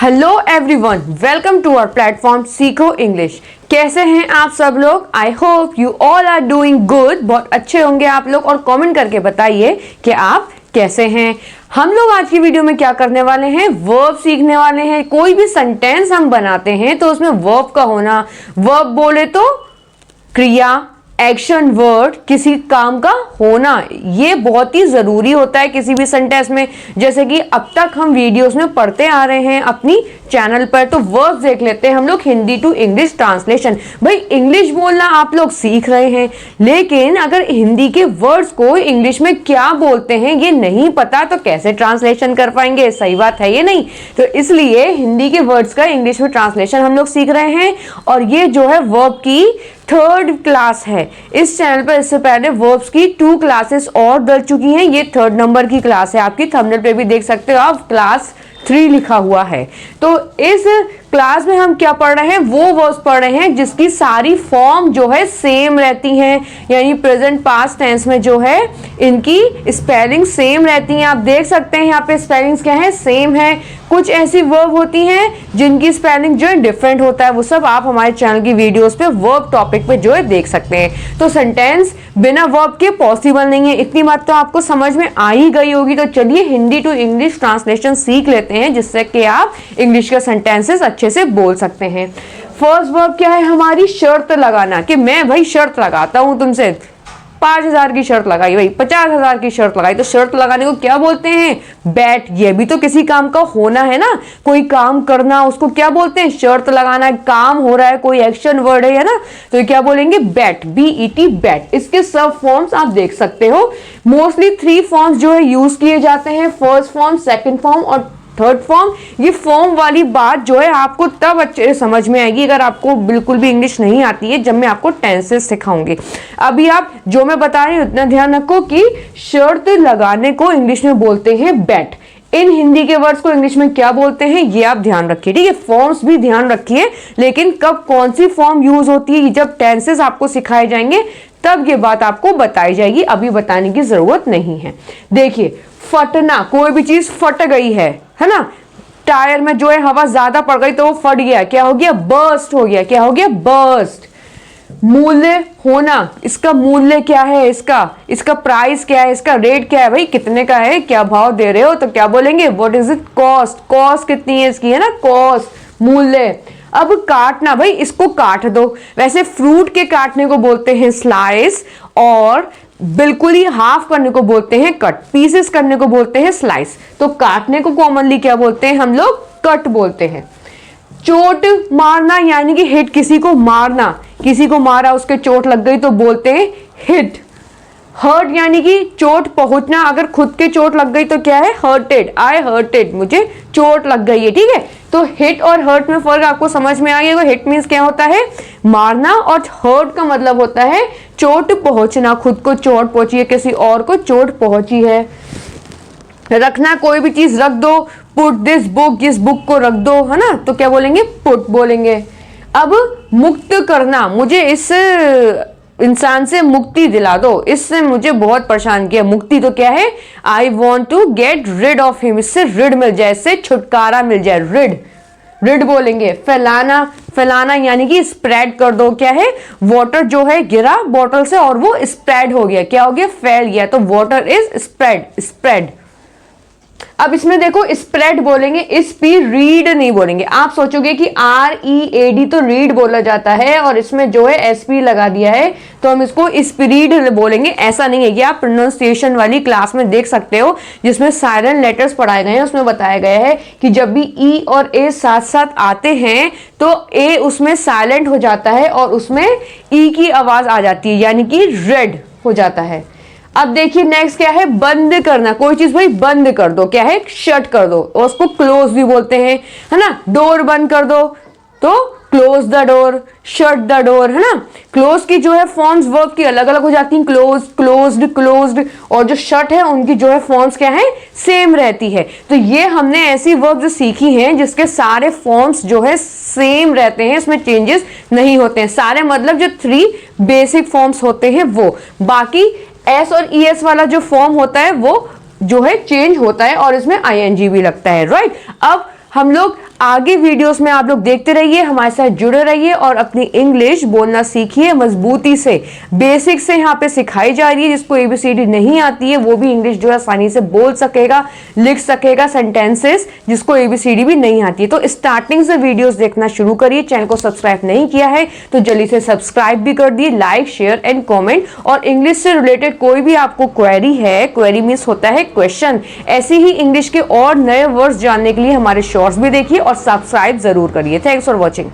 Hello everyone, welcome to our platform Seekho English. कैसे हैं आप सब लोग? I hope you all are doing good. बहुत अच्छे होंगे आप लोग और कमेंट करके बताइए कि आप कैसे हैं। हम लोग आज की वीडियो में क्या करने वाले हैं, वर्ब सीखने वाले हैं। कोई भी सेंटेंस हम बनाते हैं तो उसमें वर्ब का होना, वर्ब बोले तो क्रिया, एक्शन वर्ड, किसी काम का होना, ये बहुत ही जरूरी होता है किसी भी सेंटेंस में। जैसे कि अब तक हम वीडियोस में पढ़ते आ रहे हैं अपनी चैनल पर। तो वर्ड्स देख लेते हैं हम लोग, हिंदी टू इंग्लिश ट्रांसलेशन। भाई इंग्लिश बोलना आप लोग सीख रहे हैं, लेकिन अगर हिंदी के वर्ड्स को इंग्लिश में क्या बोलते हैं ये नहीं पता तो कैसे ट्रांसलेशन कर पाएंगे? सही बात है ये नहीं? तो इसलिए हिंदी के वर्ड्स का इंग्लिश में ट्रांसलेशन हम लोग सीख रहे हैं। और ये जो है वर्ब की थर्ड क्लास है इस चैनल पर। इससे पहले वर्ब्स की 2 क्लासेस और डल चुकी हैं। ये 3rd नंबर की क्लास है, आपकी थंबनेल पे भी देख सकते हो आप, क्लास 3 लिखा हुआ है। तो इस क्लास में हम क्या पढ़ रहे हैं, वो वर्ड्स पढ़ रहे हैं जिसकी सारी फॉर्म जो है सेम रहती हैं, यानी प्रेजेंट पास्ट टेंस में जो है इनकी स्पेलिंग सेम रहती हैं। आप देख सकते हैं यहाँ पे स्पेलिंग्स क्या है, सेम है। कुछ ऐसी वर्ब होती हैं जिनकी स्पेलिंग जो है डिफरेंट होता है, वो सब आप हमारे चैनल की वीडियोस पे वर्ब टॉपिक पे जो है देख सकते हैं। तो सेंटेंस बिना वर्ब के पॉसिबल नहीं है, इतनी बात तो आपको समझ में आ ही गई होगी। तो चलिए हिंदी टू इंग्लिश ट्रांसलेशन सीख लेते हैं, जिससे कि आप इंग्लिश के सेंटेंसेस अच्छे से बोल सकते हैं। फर्स्ट वर्ब क्या है हमारी, शर्त लगाना। कि मैं भाई शर्त लगाता हूं तुमसे, 5,000 की शर्त लगाई, भाई 50,000 की शर्त लगाई। तो शर्त लगाने को क्या बोलते हैं, बेट। ये भी तो किसी काम का होना है ना, कोई काम करना, उसको क्या बोलते हैं, शर्त लगाना। काम हो रहा है, कोई एक्शन वर्ड है ना, तो क्या बोलेंगे, बेट, BET, बेट। इसके सब फॉर्म्स आप देख सकते हो। मोस्टली 3 फॉर्म्स जो है यूज किए जाते हैं, फर्स्ट फॉर्म, सेकेंड फॉर्म और थर्ड फॉर्म। ये फॉर्म वाली बात जो है आपको तब अच्छे से समझ में आएगी अगर आपको बिल्कुल भी इंग्लिश नहीं आती है, जब मैं आपको टेंसेस सिखाऊंगी। अभी आप जो मैं बता रही हूँ उतना ध्यान रखो कि शर्त लगाने को इंग्लिश में बोलते हैं बेट। इन हिंदी के वर्ड्स को इंग्लिश में क्या बोलते हैं ये आप ध्यान रखिए, ठीक है। फॉर्म्स भी ध्यान रखिए, लेकिन कब कौन सी फॉर्म यूज होती है, जब टेंसेस आपको सिखाए जाएंगे तब ये बात आपको बताई जाएगी, अभी बताने की जरूरत नहीं है। देखिए, फटना, कोई भी चीज फट गई है ना, टायर में जो है हवा ज्यादा पड़ गई तो वो फट गया, क्या हो गया, बर्स्ट हो गया। क्या हो गया, बर्स्ट। मूल्य होना, इसका मूल्य क्या है, इसका प्राइस क्या है, इसका रेट क्या है, भाई कितने का है, क्या भाव दे रहे हो, तो क्या बोलेंगे, what is it, cost. Cost कितनी है इसकी, है ना, कॉस्ट, मूल्य। अब काटना, भाई इसको काट दो। वैसे फ्रूट के काटने को बोलते हैं स्लाइस, और बिल्कुल ही हाफ करने को बोलते हैं कट, पीसेस करने को बोलते हैं स्लाइस। तो काटने को कॉमनली क्या बोलते हैं हम लोग, कट बोलते हैं। चोट मारना यानी कि हिट, किसी को मारना, किसी को मारा उसके चोट लग गई तो बोलते हैं हिट। हर्ट यानी कि चोट पहुंचना, अगर खुद के चोट लग गई तो क्या है, हर्टेड, आई हर्टेड, मुझे चोट लग गई है, ठीक है। तो हिट और हर्ट में फर्क आपको समझ में आ गया। हिट मीन्स क्या होता है, मारना, और हर्ट का मतलब होता है चोट पहुंचना, खुद को चोट पहुंची है, किसी और को चोट पहुंची है। रखना, कोई भी चीज रख दो, पुट दिस बुक, इस बुक को रख दो, है ना, तो क्या बोलेंगे, पुट बोलेंगे। अब मुक्त करना, मुझे इस इंसान से मुक्ति दिला दो, इससे मुझे बहुत परेशान किया। मुक्ति तो क्या है, I want to get rid of him, इससे रिड मिल जाए, इससे छुटकारा मिल जाए, रिड, रिड बोलेंगे। फैलाना, फैलाना यानी कि स्प्रेड कर दो। क्या है, वाटर जो है गिरा बॉटल से और वो स्प्रेड हो गया, क्या हो गया, फैल गया, तो वाटर इज स्प्रेड, स्प्रेड। अब इसमें देखो स्प्रेड बोलेंगे, रीड नहीं बोलेंगे। आप सोचोगे कि READ तो रीड बोला जाता है और इसमें जो है SP लगा दिया है तो हम इसको स्पीड बोलेंगे, ऐसा नहीं है। ये आप प्रोनाउंसिएशन वाली क्लास में देख सकते हो, जिसमें साइलेंट लेटर्स पढ़ाए गए हैं। उसमें बताया गया है कि जब भी E और A साथ साथ आते हैं तो A उसमें साइलेंट हो जाता है और उसमें E की आवाज आ जाती है, यानी कि रेड हो जाता है। अब देखिए नेक्स्ट क्या है, बंद करना, कोई चीज भाई बंद कर दो, क्या है, शट कर दो, और उसको क्लोज भी बोलते हैं, है ना। डोर बंद कर दो तो close the door, shut the door, है ना। क्लोज की जो है फॉर्म्स वर्ब की अलग अलग हो जाती हैं, क्लोज, क्लोज्ड, क्लोज्ड, और जो शट है उनकी जो है फॉर्म्स क्या है, सेम रहती है। तो ये हमने ऐसी वर्ब सीखी हैं जिसके सारे फॉर्म्स जो है सेम रहते हैं, इसमें चेंजेस नहीं होते हैं। सारे मतलब जो 3 बेसिक फॉर्म्स होते हैं वो, बाकी S और ES वाला जो फॉर्म होता है वो जो है चेंज होता है और इसमें ING भी लगता है, राइट। अब हम लोग आगे वीडियोस में आप लोग देखते रहिए, हमारे साथ जुड़े रहिए और अपनी इंग्लिश बोलना सीखिए मजबूती से। बेसिक से यहाँ पे सिखाई जा रही है, जिसको एबीसीडी नहीं आती है वो भी इंग्लिश जो है आसानी से बोल सकेगा, लिख सकेगा सेंटेंसेस, जिसको एबीसीडी भी नहीं आती है। तो स्टार्टिंग से वीडियोस देखना शुरू करिए। चैनल को सब्सक्राइब नहीं किया है तो जल्दी से सब्सक्राइब भी कर दिए, लाइक शेयर एंड कॉमेंट। और इंग्लिश से रिलेटेड कोई भी आपको क्वेरी है, क्वेरी मीन्स होता है क्वेश्चन, ऐसी ही इंग्लिश के और नए वर्ड्स जानने के लिए हमारे शॉर्ट्स भी देखिए और सब्सक्राइब जरूर करिए। Thanks for watching.